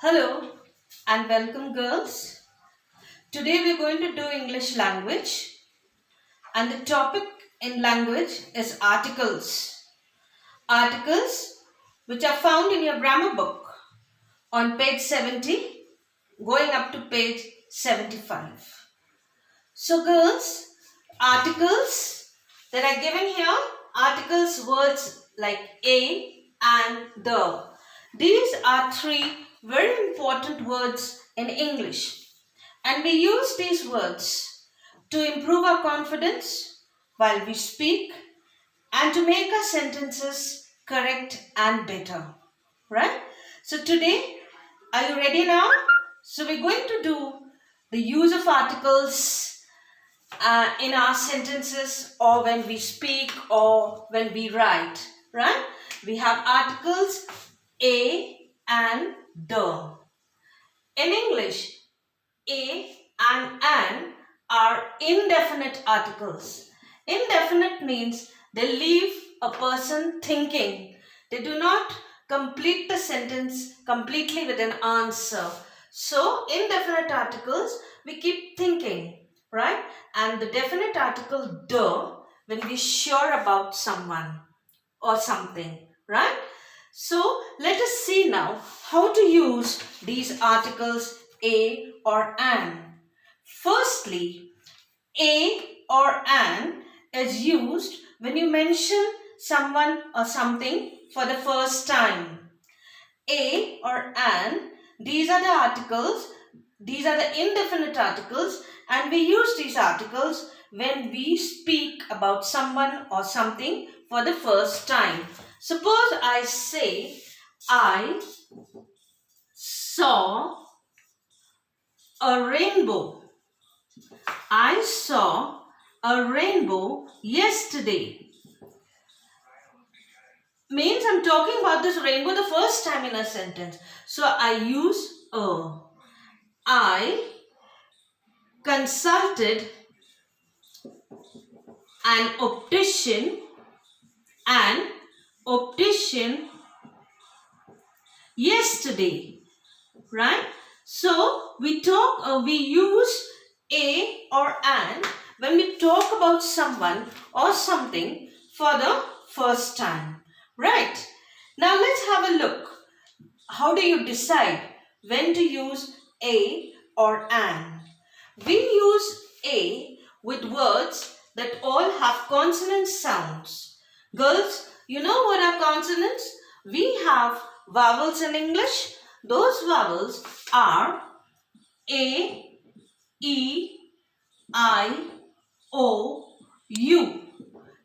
Hello and welcome girls. Today we are going to do English language and the topic in language is articles. Articles which are found in your grammar book on page 70 going up to page 75. So girls, articles that are given here, articles words like a and the. These are three very important words in English and we use these words to improve our confidence while we speak and to make our sentences correct and better. Right? So today, are you ready now? So we're going to do the use of articles in our sentences or when we speak or when we write. Right? We have articles a and the. In English, a and an are indefinite articles. Indefinite means they leave a person thinking. They do not complete the sentence completely with an answer. So, indefinite articles, we keep thinking, right? And the definite article the, when we're sure about someone or something, right? So, let us see now how to use these articles a or an. Firstly, a or an is used when you mention someone or something for the first time. A or an, these are the articles, these are the indefinite articles and we use these articles when we speak about someone or something for the first time. Suppose I say, I saw a rainbow. I saw a rainbow yesterday. Means I'm talking about this rainbow the first time in a sentence. So I use a. I consulted an optician yesterday, right? So we use a or an when we talk about someone or something for the first time, right? Now let's have a look. How do you decide when to use a or an? We use a with words that all have consonant sounds. Girls, you know what are consonants? We have vowels in English. Those vowels are A, E, I, O, U.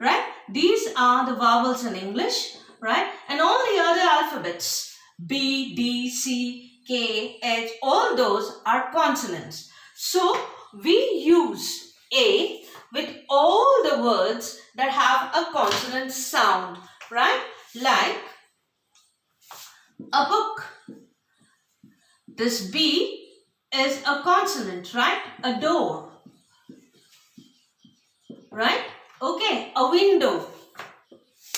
Right? These are the vowels in English. Right? And all the other alphabets, B, D, C, K, H, all those are consonants. So, we use A with all the words that have a consonant sound. Right? Like a book. This B is a consonant, right? A door. Right? Okay. A window.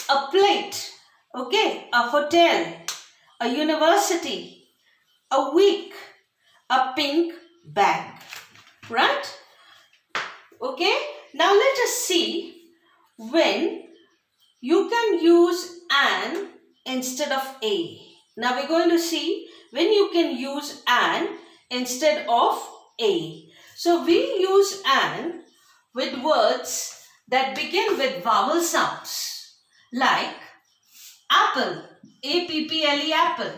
A plate. Okay. A hotel. A university. A week. A pink bag. Right? Okay. Now let us see when you can use an instead of a. Now we're going to see when you can use an instead of a. So we use an with words that begin with vowel sounds like apple, A-P-P-L-E, apple.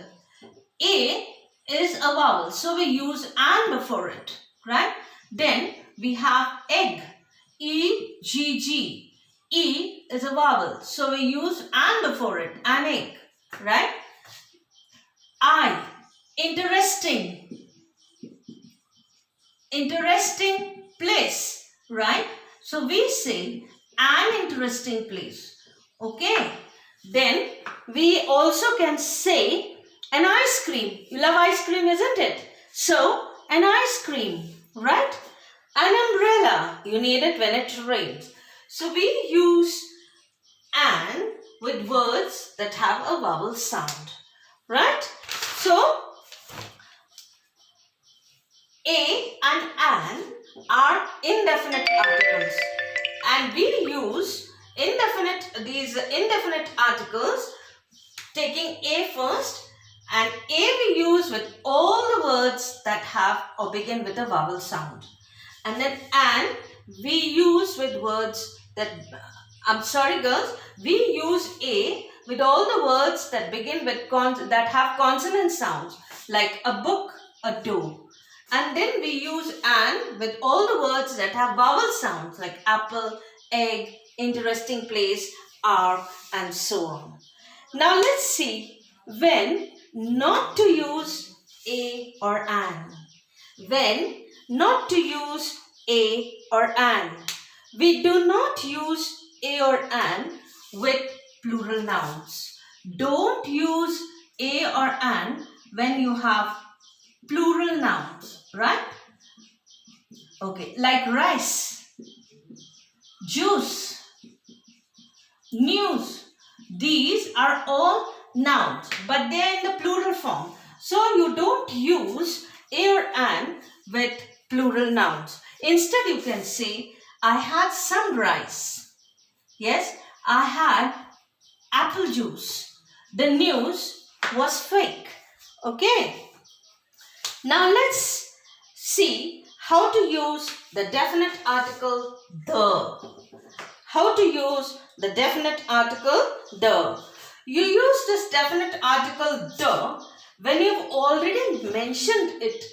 A is a vowel, so we use an before it, right? Then we have egg, E-G-G. E is a vowel, so we use an before it, an egg, right? I, interesting, interesting place, right? So we say an interesting place, okay? Then we also can say an ice cream. You love ice cream, isn't it? So an ice cream, right? An umbrella. You need it when it rains. So we use an with words that have a vowel sound, right? So and an are indefinite articles, and we use these indefinite articles taking a first, and a we use with all the words that have or begin with a vowel sound, and then an we use with words that I'm sorry girls, we use a with all the words that begin with that have consonant sounds, like a book, a door. And then we use an with all the words that have vowel sounds, like apple, egg, interesting place, are, and so on. Now let's see when not to use a or an. When not to use a or an. We do not use a or an with plural nouns. Don't use a or an when you have plural nouns, right? Okay, like rice, juice, news. These are all nouns, but they are in the plural form. So you don't use a or an with plural nouns. Instead, you can say, I had some rice. Yes, I had apple juice. The news was fake. Okay. Now let's see how to use the definite article the. How to use the definite article the. You use this definite article the when you've already mentioned it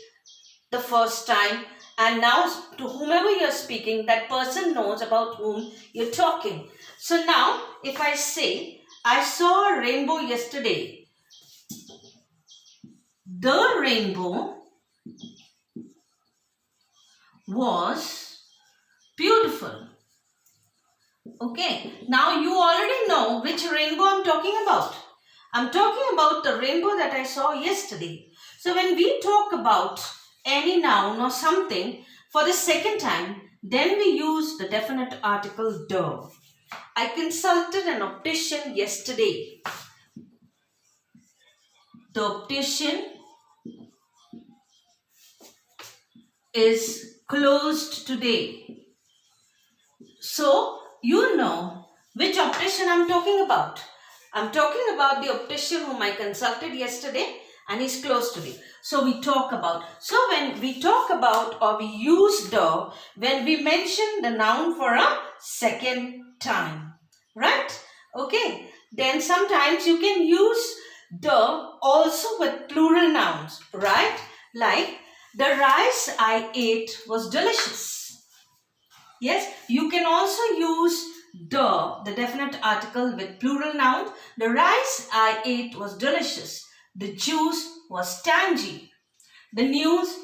the first time, and now to whomever you're speaking, that person knows about whom you're talking. So now if I say, I saw a rainbow yesterday. The rainbow was beautiful. Okay, now you already know which rainbow I'm talking about. I'm talking about the rainbow that I saw yesterday. So when we talk about any noun or something for the second time, then we use the definite article the. I consulted an optician yesterday. The optician is closed today. So you know which optician I'm talking about. I'm talking about the optician whom I consulted yesterday and he's closed today. So we talk about. So when we talk about or we use the when we mention the noun for a second time. Right? Okay. Then sometimes you can use the also with plural nouns. Right? Like the rice I ate was delicious. Yes, you can also use the definite article with plural noun. The rice I ate was delicious. The juice was tangy. The news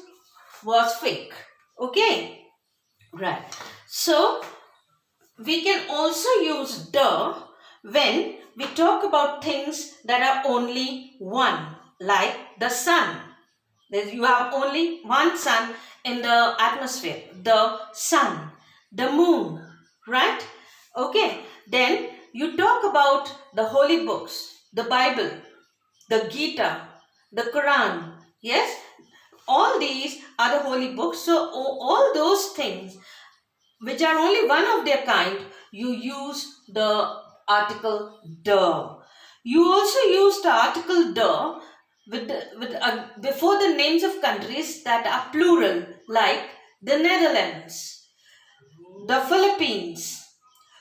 was fake. Okay, right. So, we can also use the when we talk about things that are only one, like the sun. You have only one sun in the atmosphere, the sun. The moon, right? Okay, then you talk about the holy books, the Bible, the Gita, the Quran. Yes, all these are the holy books. So all those things which are only one of their kind, you use the article the. You also use the article the before the names of countries that are plural, like the Netherlands, the Philippines.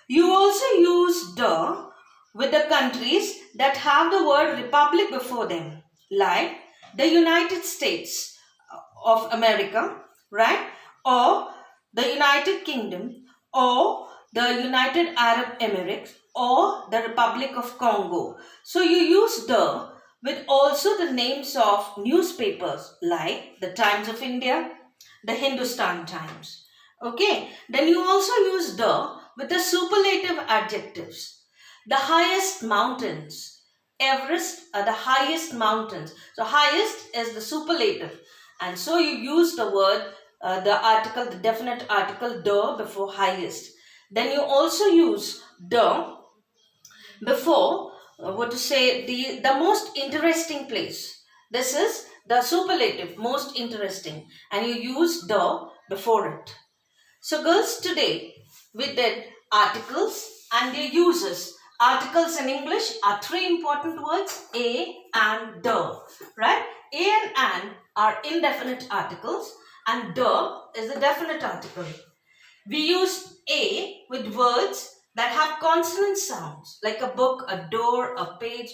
You also use the with the countries that have the word republic before them, like the United States of America, right? Or the United Kingdom, or the United Arab Emirates, or the Republic of Congo. So you use the with also the names of newspapers like the Times of India, the Hindustan Times. Okay, then you also use the with the superlative adjectives. The highest mountains. Everest are the highest mountains. So highest is the superlative. And so you use the word, the article, the definite article the before highest. Then you also use the before, the most interesting place. This is the superlative, most interesting, and you use the before it. So girls, today we did articles and their uses. Articles in English are three important words, a and the, right? A and an are indefinite articles and the is a definite article. We use a with words that have consonant sounds like a book, a door, a page.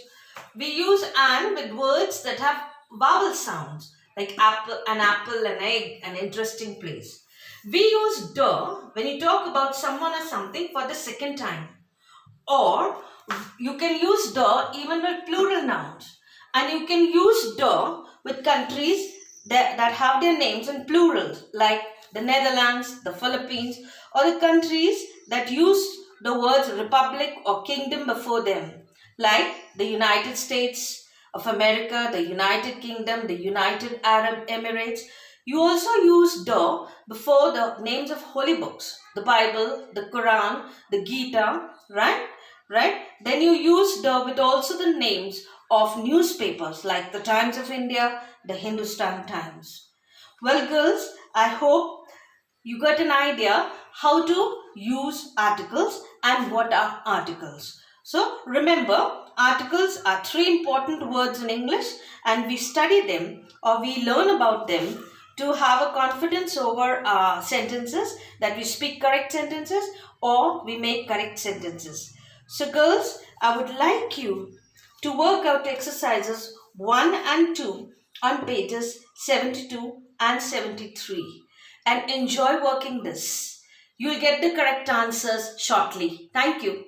We use an with words that have vowel sounds like apple, an egg, an interesting place. We use the when you talk about someone or something for the second time. Or you can use the even with plural nouns. And you can use the with countries that have their names in plural, like the Netherlands, the Philippines, or the countries that use the words republic or kingdom before them, like the United States of America, the United Kingdom, the United Arab Emirates. You also use the before the names of holy books, the Bible, the Quran, the Gita, right? Right? Then you use the with also the names of newspapers like the Times of India, the Hindustan Times. Well, girls, I hope you got an idea how to use articles and what are articles. So remember, articles are three important words in English and we study them or we learn about them to have a confidence over sentences, that we speak correct sentences or we make correct sentences. So girls, I would like you to work out exercises 1 and 2 on pages 72 and 73 and enjoy working this. You'll get the correct answers shortly. Thank you.